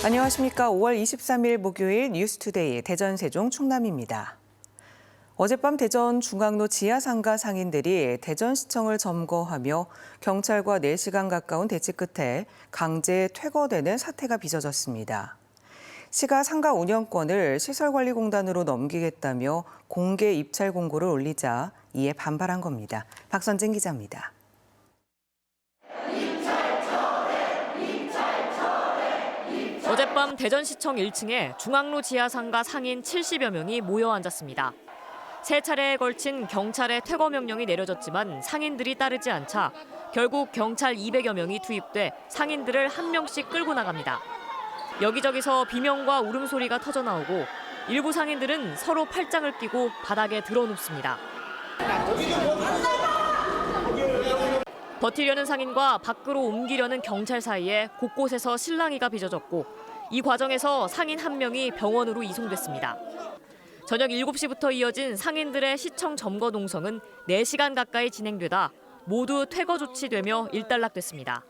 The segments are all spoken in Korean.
안녕하십니까. 5월 23일 목요일 뉴스투데이 대전 세종 충남입니다. 어젯밤 대전 중앙로 지하상가 상인들이 대전시청을 점거하며 경찰과 4시간 가까운 대치 끝에 강제 퇴거되는 사태가 빚어졌습니다. 시가 상가 운영권을 시설관리공단으로 넘기겠다며 공개 입찰 공고를 올리자 이에 반발한 겁니다. 박선진 기자입니다. 어젯밤 대전시청 1층에 중앙로 지하상가 상인 70여 명이 모여 앉았습니다. 세 차례에 걸친 경찰의 퇴거 명령이 내려졌지만 상인들이 따르지 않자 결국 경찰 200여 명이 투입돼 상인들을 한 명씩 끌고 나갑니다. 여기저기서 비명과 울음소리가 터져나오고 일부 상인들은 서로 팔짱을 끼고 바닥에 드러눕습니다. 버티려는 상인과 밖으로 옮기려는 경찰 사이에 곳곳에서 실랑이가 빚어졌고 이 과정에서 상인 한 명이 병원으로 이송됐습니다. 저녁 7시부터 이어진 상인들의 시청 점거 농성은 4시간 가까이 진행되다 모두 퇴거 조치되며 일단락됐습니다.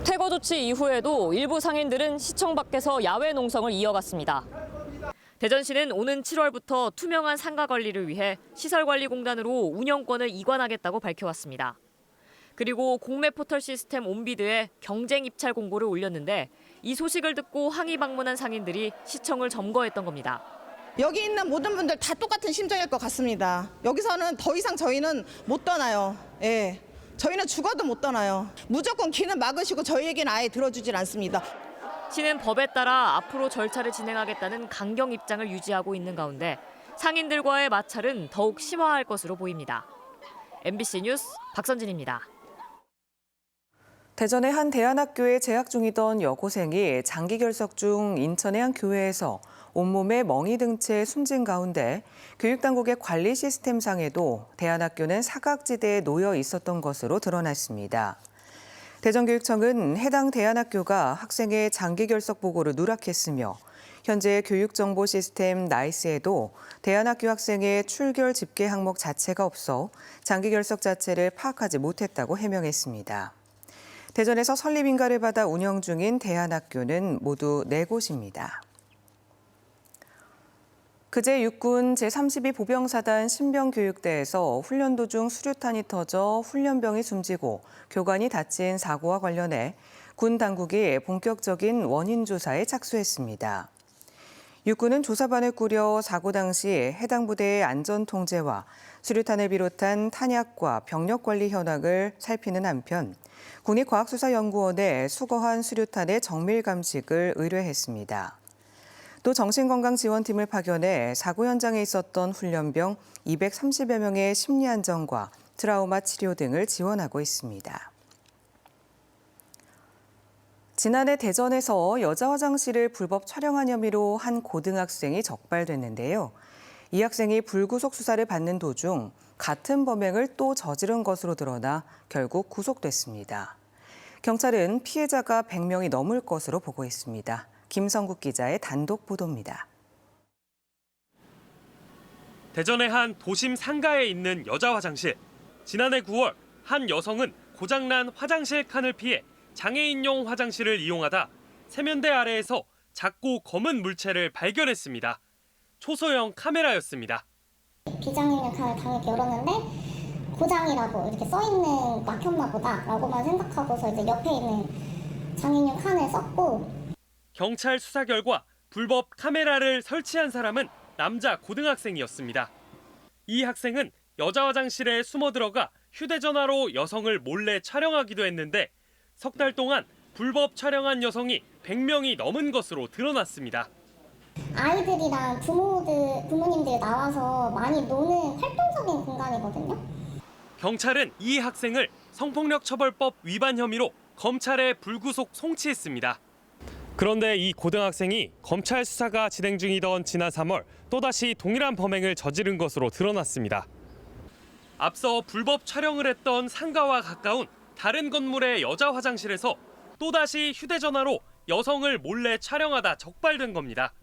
퇴거 조치 이후에도 일부 상인들은 시청 밖에서 야외 농성을 이어갔습니다. 대전시는 오는 7월부터 투명한 상가 관리를 위해 시설관리공단으로 운영권을 이관하겠다고 밝혀왔습니다. 그리고 공매 포털 시스템 온비드에 경쟁 입찰 공고를 올렸는데 이 소식을 듣고 항의 방문한 상인들이 시청을 점거했던 겁니다. 여기 있는 모든 분들 다 똑같은 심정일 것 같습니다. 여기서는 더 이상 저희는 못 떠나요. 예, 저희는 죽어도 못 떠나요. 무조건 길은 막으시고 저희에게는 아예 들어주질 않습니다. 시는 법에 따라 앞으로 절차를 진행하겠다는 강경 입장을 유지하고 있는 가운데 상인들과의 마찰은 더욱 심화할 것으로 보입니다. MBC 뉴스 박선진입니다. 대전의 한 대안학교에 재학 중이던 여고생이 장기 결석 중 인천의 한 교회에서 온몸에 멍이 든 채 숨진 가운데 교육당국의 관리 시스템상에도 대안학교는 사각지대에 놓여 있었던 것으로 드러났습니다. 대전교육청은 해당 대안학교가 학생의 장기 결석 보고를 누락했으며 현재 교육정보 시스템 나이스에도 대안학교 학생의 출결 집계 항목 자체가 없어 장기 결석 자체를 파악하지 못했다고 해명했습니다. 대전에서 설립인가를 받아 운영 중인 대안학교는 모두 4곳입니다. 그제 육군 제32 보병사단 신병교육대에서 훈련 도중 수류탄이 터져 훈련병이 숨지고 교관이 다친 사고와 관련해 군 당국이 본격적인 원인 조사에 착수했습니다. 육군은 조사반을 꾸려 사고 당시 해당 부대의 안전 통제와 수류탄을 비롯한 탄약과 병력 관리 현황을 살피는 한편 국립과학수사연구원에 수거한 수류탄의 정밀 감식을 의뢰했습니다. 또 정신건강지원팀을 파견해 사고 현장에 있었던 훈련병 230여 명의 심리 안정과 트라우마 치료 등을 지원하고 있습니다. 지난해 대전에서 여자 화장실을 불법 촬영한 혐의로 한 고등학생이 적발됐는데요. 이 학생이 불구속 수사를 받는 도중 같은 범행을 또 저지른 것으로 드러나 결국 구속됐습니다. 경찰은 피해자가 100명이 넘을 것으로 보고 있습니다. 김성국 기자의 단독 보도입니다. 대전의 한 도심 상가에 있는 여자 화장실. 지난해 9월 한 여성은 고장난 화장실 칸을 피해 장애인용 화장실을 이용하다 세면대 아래에서 작고 검은 물체를 발견했습니다. 초소형 카메라였습니다. 비장애인용 칸을 당연히 열었는데 고장이라고 이렇게 써있는 막혔나 보다라고만 생각하고서 이제 옆에 있는 장애인용 칸을 썼고 경찰 수사 결과 불법 카메라를 설치한 사람은 남자 고등학생이었습니다. 이 학생은 여자 화장실에 숨어 들어가 휴대전화로 여성을 몰래 촬영하기도 했는데 석 달 동안 불법 촬영한 여성이 100명이 넘은 것으로 드러났습니다. 아이들이랑 부모님들이 나와서 많이 노는 활동적인 공간이거든요. 경찰은 이 학생을 성폭력처벌법 위반 혐의로 검찰에 불구속 송치했습니다. 그런데 이 고등학생이 검찰 수사가 진행 중이던 지난 3월 또다시 동일한 범행을 저지른 것으로 드러났습니다. 앞서 불법 촬영을 했던 상가와 가까운 다른 건물의 여자 화장실에서 또다시 휴대전화로 여성을 몰래 촬영하다 적발된 겁니다.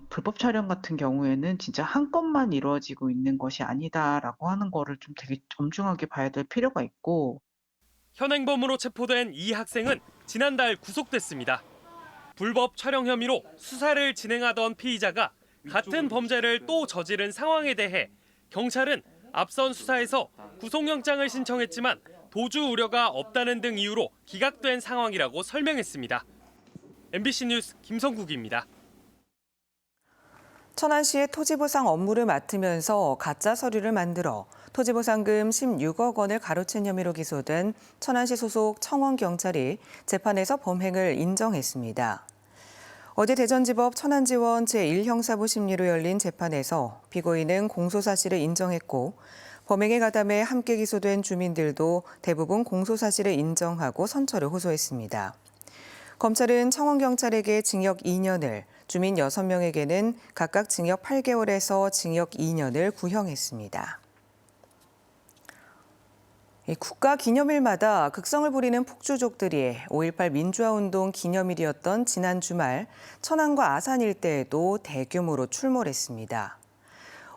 불법 촬영 같은 경우에는 진짜 한 건만 이루어지고 있는 것이 아니다라고 하는 거를 좀 되게 엄중하게 봐야 될 필요가 있고 현행범으로 체포된 이 학생은 지난달 구속됐습니다. 불법 촬영 혐의로 수사를 진행하던 피의자가 같은 범죄를 또 저지른 상황에 대해 경찰은 앞선 수사에서 구속영장을 신청했지만 도주 우려가 없다는 등 이유로 기각된 상황이라고 설명했습니다. MBC 뉴스 김성국입니다. 천안시의 토지보상 업무를 맡으면서 가짜 서류를 만들어 토지보상금 16억 원을 가로챈 혐의로 기소된 천안시 소속 청원경찰이 재판에서 범행을 인정했습니다. 어제 대전지법 천안지원 제1형사부 심리로 열린 재판에서 피고인은 공소사실을 인정했고 범행에 가담해 함께 기소된 주민들도 대부분 공소사실을 인정하고 선처를 호소했습니다. 검찰은 청원경찰에게 징역 2년을, 주민 6명에게는 각각 징역 8개월에서 징역 2년을 구형했습니다. 국가 기념일마다 극성을 부리는 폭주족들이 5.18 민주화운동 기념일이었던 지난 주말 천안과 아산 일대에도 대규모로 출몰했습니다.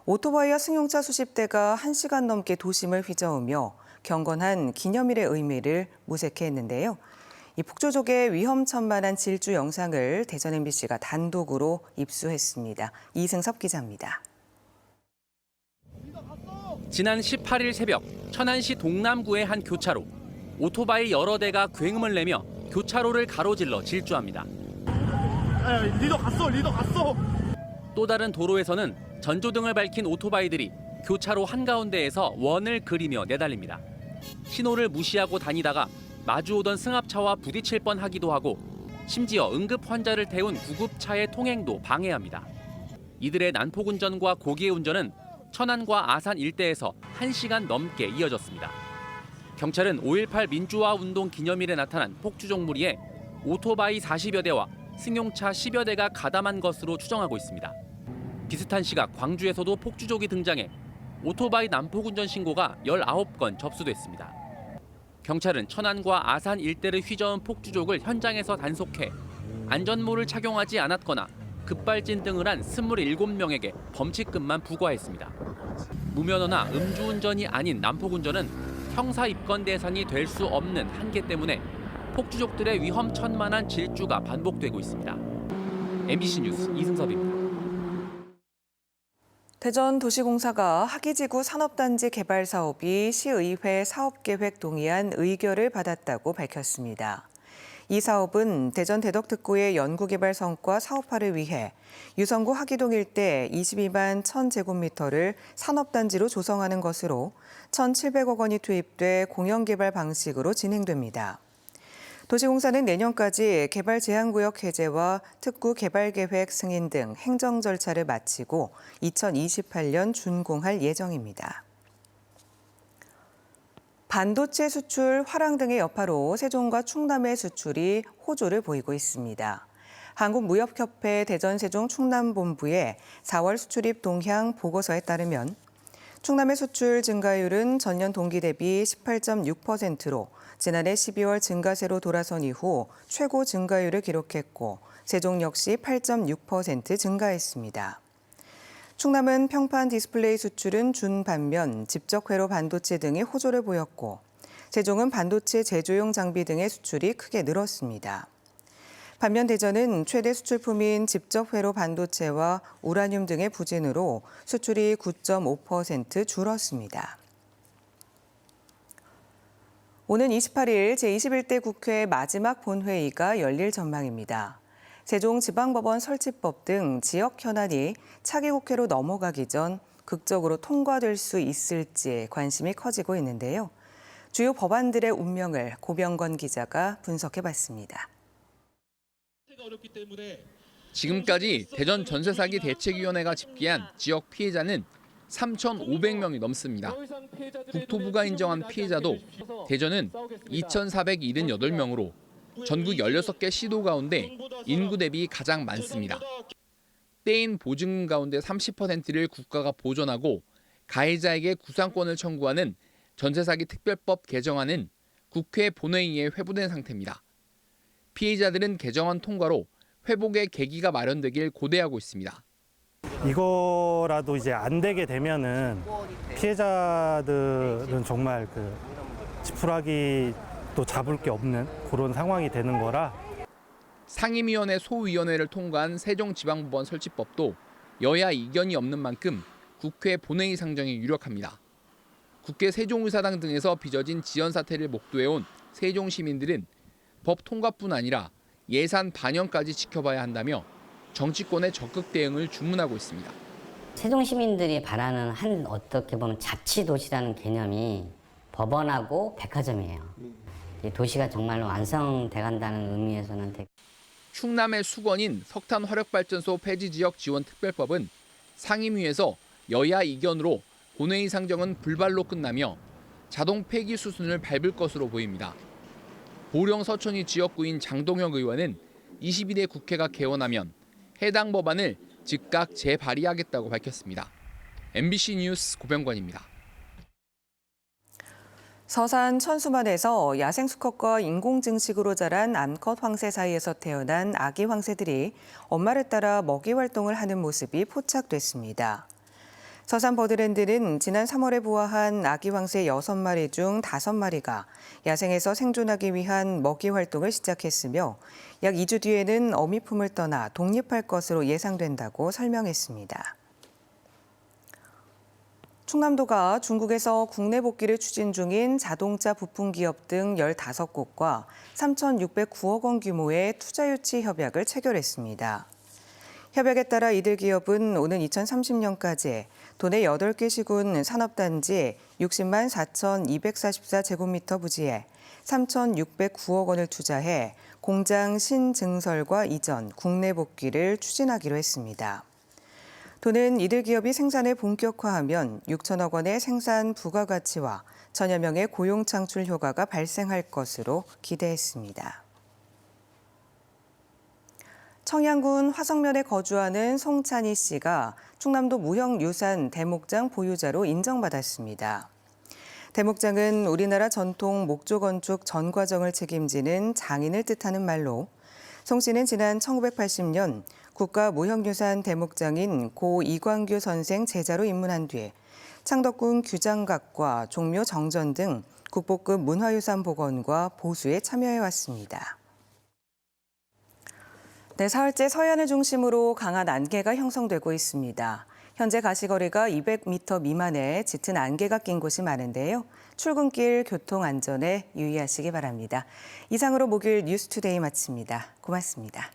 오토바이와 승용차 수십 대가 1시간 넘게 도심을 휘저으며 경건한 기념일의 의미를 모색해 했는데요. 이 폭주족의 위험천만한 질주 영상을 대전 MBC가 단독으로 입수했습니다. 이승섭 기자입니다. 지난 18일 새벽 천안시 동남구의 한 교차로. 오토바이 여러 대가 굉음을 내며 교차로를 가로질러 질주합니다. 리더 갔어. 또 다른 도로에서는 전조등을 밝힌 오토바이들이 교차로 한가운데에서 원을 그리며 내달립니다. 신호를 무시하고 다니다가 마주오던 승합차와 부딪힐 뻔하기도 하고 심지어 응급 환자를 태운 구급차의 통행도 방해합니다. 이들의 난폭운전과 고기의 운전은 천안과 아산 일대에서 1시간 넘게 이어졌습니다. 경찰은 5.18 민주화 운동 기념일에 나타난 폭주족 무리에 오토바이 40여 대와 승용차 10여 대가 가담한 것으로 추정하고 있습니다. 비슷한 시각 광주에서도 폭주족이 등장해 오토바이 난폭운전 신고가 19건 접수됐습니다. 경찰은 천안과 아산 일대를 휘저은 폭주족을 현장에서 단속해 안전모를 착용하지 않았거나 급발진 등을 한 27명에게 범칙금만 부과했습니다. 무면허나 음주운전이 아닌 난폭운전은 형사 입건 대상이 될 수 없는 한계 때문에 폭주족들의 위험천만한 질주가 반복되고 있습니다. MBC 뉴스 이승섭입니다. 대전도시공사가 하기지구 산업단지 개발 사업이 시의회 사업계획 동의안 의결을 받았다고 밝혔습니다. 이 사업은 대전 대덕특구의 연구개발 성과 사업화를 위해 유성구 하기동 일대 22만 1,000제곱미터를 산업단지로 조성하는 것으로 1,700억 원이 투입돼 공영개발 방식으로 진행됩니다. 도시공사는 내년까지 개발 제한구역 해제와 특구 개발계획 승인 등 행정 절차를 마치고 2028년 준공할 예정입니다. 반도체 수출 화랑 등의 여파로 세종과 충남의 수출이 호조를 보이고 있습니다. 한국무역협회 대전세종 충남본부의 4월 수출입 동향 보고서에 따르면 충남의 수출 증가율은 전년 동기 대비 18.6%로 지난해 12월 증가세로 돌아선 이후 최고 증가율을 기록했고 세종 역시 8.6% 증가했습니다. 충남은 평판 디스플레이 수출은 준 반면 집적회로 반도체 등이 호조를 보였고 세종은 반도체 제조용 장비 등의 수출이 크게 늘었습니다. 반면 대전은 최대 수출품인 집적회로 반도체와 우라늄 등의 부진으로 수출이 9.5% 줄었습니다. 오는 28일 제21대 국회 마지막 본회의가 열릴 전망입니다. 세종지방법원 설치법 등 지역 현안이 차기 국회로 넘어가기 전 극적으로 통과될 수 있을지 관심이 커지고 있는데요. 주요 법안들의 운명을 고병건 기자가 분석해봤습니다. 지금까지 대전 전세사기 대책위원회가 집계한 지역 피해자는 3,500명이 넘습니다. 국토부가 인정한 피해자도 대전은 2,478명으로 전국 16개 시도 가운데 인구 대비 가장 많습니다. 떼인 보증금 가운데 30%를 국가가 보전하고 가해자에게 구상권을 청구하는 전세사기 특별법 개정안은 국회 본회의에 회부된 상태입니다. 피해자들은 개정안 통과로 회복의 계기가 마련되길 고대하고 있습니다. 이거라도 이제 안 되게 되면은 피해자들은 정말 지푸라기 또 잡을 게 없는 그런 상황이 되는 거라. 상임위원회 소위원회를 통과한 세종지방법원 설치법도 여야 이견이 없는 만큼 국회 본회의 상정이 유력합니다. 국회 세종의사당 등에서 빚어진 지연 사태를 목도해온 세종 시민들은 법 통과뿐 아니라 예산 반영까지 지켜봐야 한다며 정치권의 적극 대응을 주문하고 있습니다. 세종 시민들이 바라는 한 어떻게 보면 자치도시라는 개념이 법원하고 백화점이에요. 이 도시가 정말로 완성돼 간다는 의미에서는 충남의 수건인 석탄 화력발전소 폐지 지역 지원 특별법은 상임위에서 여야 이견으로 본회의 상정은 불발로 끝나며 자동 폐기 수순을 밟을 것으로 보입니다. 보령 서천이 지역구인 장동혁 의원은 21대 국회가 개원하면 해당 법안을 즉각 재발의하겠다고 밝혔습니다. MBC 뉴스 고병관입니다. 서산 천수만에서 야생 수컷과 인공증식으로 자란 암컷 황새 사이에서 태어난 아기 황새들이 엄마를 따라 먹이 활동을 하는 모습이 포착됐습니다. 서산 버드랜드는 지난 3월에 부화한 아기 황새 6마리 중 5마리가 야생에서 생존하기 위한 먹이 활동을 시작했으며 약 2주 뒤에는 어미 품을 떠나 독립할 것으로 예상된다고 설명했습니다. 충남도가 중국에서 국내 복귀를 추진 중인 자동차 부품 기업 등 15곳과 3,609억 원 규모의 투자 유치 협약을 체결했습니다. 협약에 따라 이들 기업은 오는 2030년까지 도내 8개 시군 산업단지 60만 4,244제곱미터 부지에 3,609억 원을 투자해 공장 신증설과 이전, 국내 복귀를 추진하기로 했습니다. 도는 이들 기업이 생산을 본격화하면 6천억 원의 생산 부가가치와 천여 명의 고용 창출 효과가 발생할 것으로 기대했습니다. 청양군 화성면에 거주하는 송찬희 씨가 충남도 무형유산 대목장 보유자로 인정받았습니다. 대목장은 우리나라 전통 목조 건축 전 과정을 책임지는 장인을 뜻하는 말로 송 씨는 지난 1980년 국가무형유산 대목장인 고 이광규 선생 제자로 입문한 뒤 창덕군 규장각과 종묘 정전 등 국보급 문화유산 복원과 보수에 참여해왔습니다. 네, 사흘째 서해안을 중심으로 강한 안개가 형성되고 있습니다. 현재 가시거리가 200m 미만의 짙은 안개가 낀 곳이 많은데요. 출근길 교통 안전에 유의하시기 바랍니다. 이상으로 목요일 뉴스투데이 마칩니다. 고맙습니다.